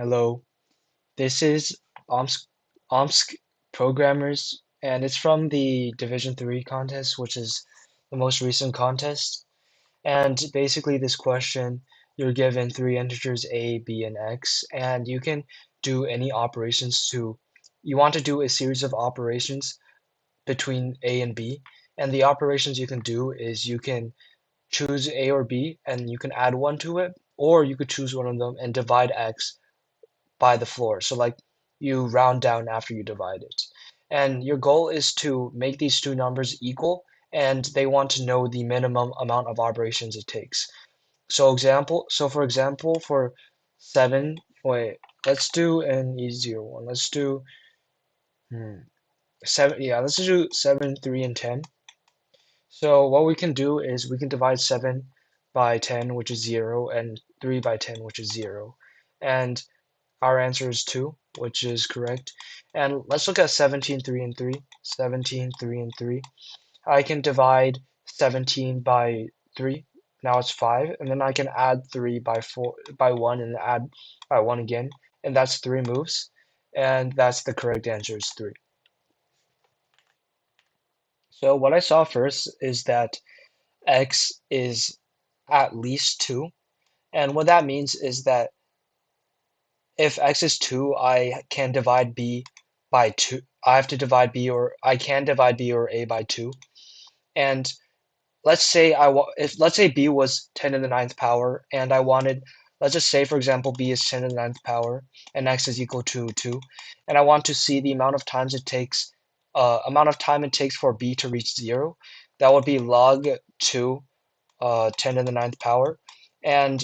Hello, this is omsk omsk programmers, and it's from the Division 3 contest, which is the most recent contest. And basically, this question, you're given three integers a, b, and x, and you can do any operations you want to do a series of operations between a and b. And the operations you can do is you can choose a or b, and you can add one to it, or you could choose one of them and divide x by the floor. So like you round down after you divide it. And your goal is to make these two numbers equal, and they want to know the minimum amount of operations it takes. So for example, for 7, wait, let's do an easier one. Let's do 7, yeah, let's do 7, 3, and 10. So what we can do is we can divide 7 by 10, which is 0, and 3 by 10, which is 0. And our answer is 2, which is correct. And let's look at 17, 3, and 3. 17, 3, and 3. I can divide 17 by 3. Now it's 5. And then I can add 3 by 4 by 1 and add by 1 again. And that's 3 moves. And that's the correct answer is 3. So what I saw first is that x is at least 2. And what that means is that if x is 2, I can divide b by 2. I have to divide b or I can divide b or a by 2. And let's say if let's say b was 10 to the ninth power and I wanted, let's just say for example b is 10 to the ninth power and x is equal to 2, and I want to see the amount of time it takes for b to reach 0. That would be log 2 10 to the ninth power. And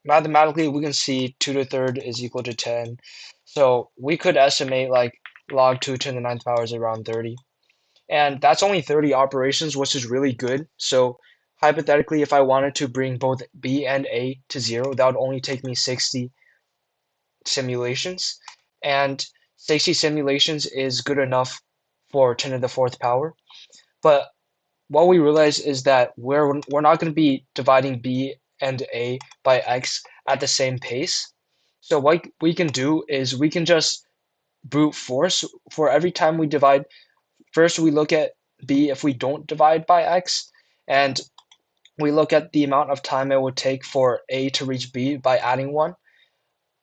mathematically, we can see 2 to the third is equal to 10. So we could estimate like log 2 to the ninth power is around 30. And that's only 30 operations, which is really good. So hypothetically, if I wanted to bring both B and A to 0, that would only take me 60 simulations. And 60 simulations is good enough for 10 to the fourth power. But what we realize is that we're not going to be dividing b and a by x at the same pace. So what we can do is we can just brute force for every time we divide. First, we look at b if we don't divide by x, and we look at the amount of time it would take for a to reach b by adding 1,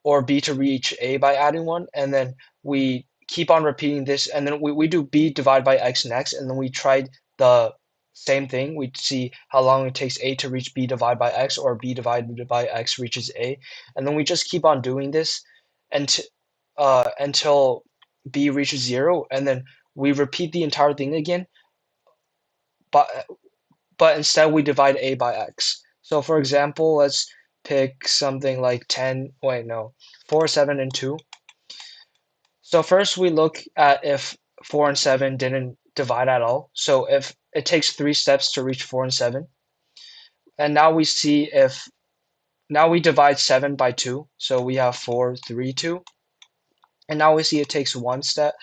or b to reach a by adding 1, and then we keep on repeating this, and then we do b divided by x next, and then we try the same thing. We see how long it takes a to reach b divided by x, or b divided by x reaches a, and then we just keep on doing this until until b reaches 0, and then we repeat the entire thing again, but instead we divide a by x. So for example, let's pick something like 10, wait, no, 4, 7, and 2. So first we look at if 4 and 7 didn't divide at all. So if it takes 3 steps to reach 4 and 7. And now we see if, now we divide 7 by 2. So we have 4, 3, 2. And now we see it takes one step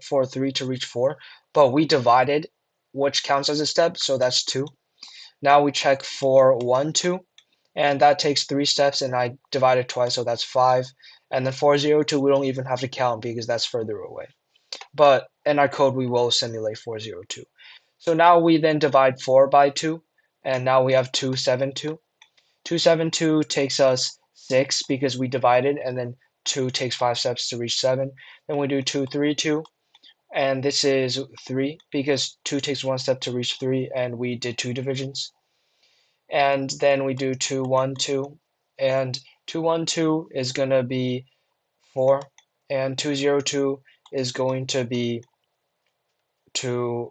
for 3 to reach 4, but we divided, which counts as a step, so that's 2. Now we check 4, 1, 2, and that takes 3 steps, and I divided twice, so that's 5. And then 4, 0, 2, we don't even have to count because that's further away. But in our code, we will simulate 4, 0, 2. So now we then divide 4 by 2, and now we have 2, 7, 2. 2, 7, 2 takes us 6 because we divided, and then 2 takes 5 steps to reach 7. Then we do 2, 3, 2, and this is 3 because 2 takes 1 step to reach 3, and we did 2 divisions. And then we do 2, 1, 2, and 2, 1, 2 is going to be 4, and 2, 0, 2 is going to be 2,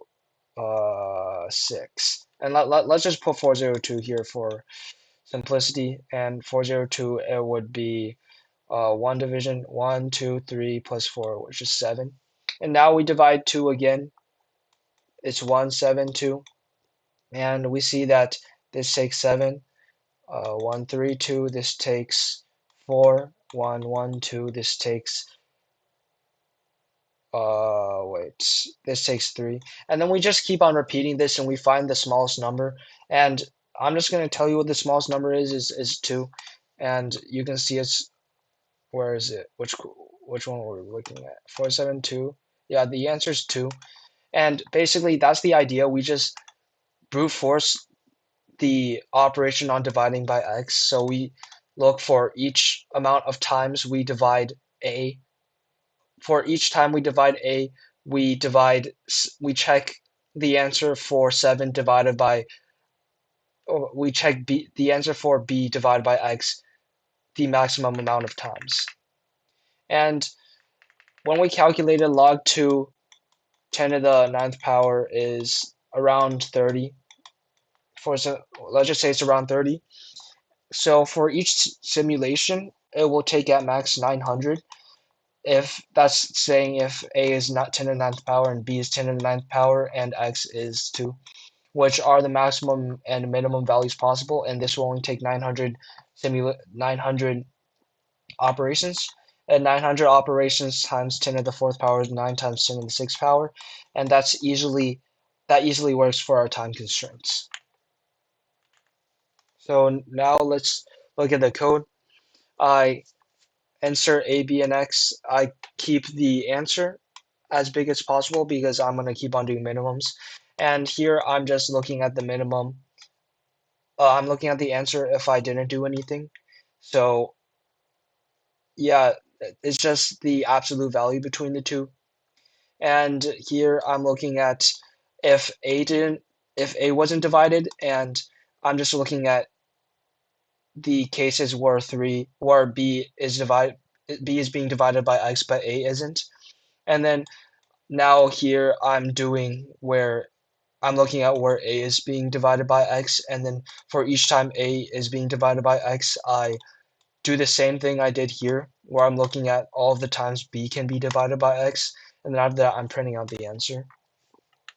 6. And let's just put 4, 0, 2 here for simplicity, and 4, 0, 2 it would be 1 division, 1, 2, 3 plus 4, which is 7. And now we divide 2 again. It's 1, 7, 2, and we see that this takes 7. 1, 3, 2, this takes 4, 1, 1, 2, this takes, this takes 3. And then we just keep on repeating this and we find the smallest number. And I'm just going to tell you what the smallest number is 2. and you can see it's, where is it? Which one were we looking at? 472. Yeah, the answer is 2. And basically, that's the idea. We just brute force the operation on dividing by x. So we look for each amount of times we divide a. For each time we divide a, we check the answer for 7 divided by, or we check b, the answer for b divided by x, the maximum amount of times. And when we calculated log 2, 10 to the ninth power is around 30. Let's just say it's around 30. So for each simulation, it will take at max 900. If that's saying if a is not 10 to the ninth power and b is 10 to the ninth power and x is 2, which are the maximum and minimum values possible, and this will only take 900 operations. And 900 operations times 10 to the fourth power is 9 times 10 to the sixth power, and that easily works for our time constraints. So now let's look at the code. I insert A, B, and X. I keep the answer as big as possible because I'm going to keep on doing minimums. And here I'm just looking at the minimum. I'm looking at the answer if I didn't do anything. So yeah, it's just the absolute value between the two. And here I'm looking at if if A wasn't divided, and I'm just looking at the cases where B is being divided by X, but A isn't. And then now here I'm doing where I'm looking at where A is being divided by X, and then for each time A is being divided by X, I do the same thing I did here, where I'm looking at all of the times B can be divided by X, and then after that I'm printing out the answer.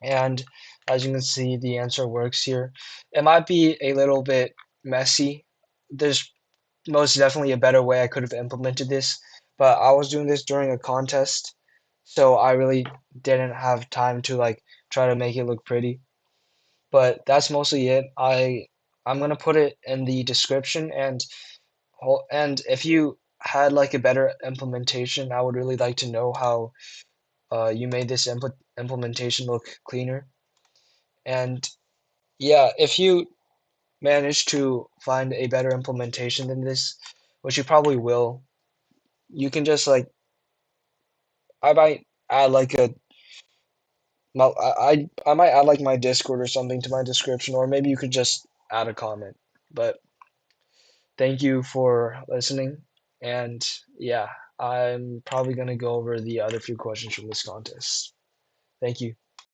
And as you can see, the answer works here. It might be a little bit messy. There's most definitely a better way I could have implemented this, but I was doing this during a contest, so I really didn't have time to like try to make it look pretty. But that's mostly it. I'm gonna put it in the description, and if you had like a better implementation, I would really like to know how you made this implementation look cleaner. And yeah, if you manage to find a better implementation than this, which you probably will, you can just like, I might add like I might add like my Discord or something to my description, or maybe you could just add a comment. But thank you for listening, and yeah, I'm probably gonna go over the other few questions from this contest. Thank you.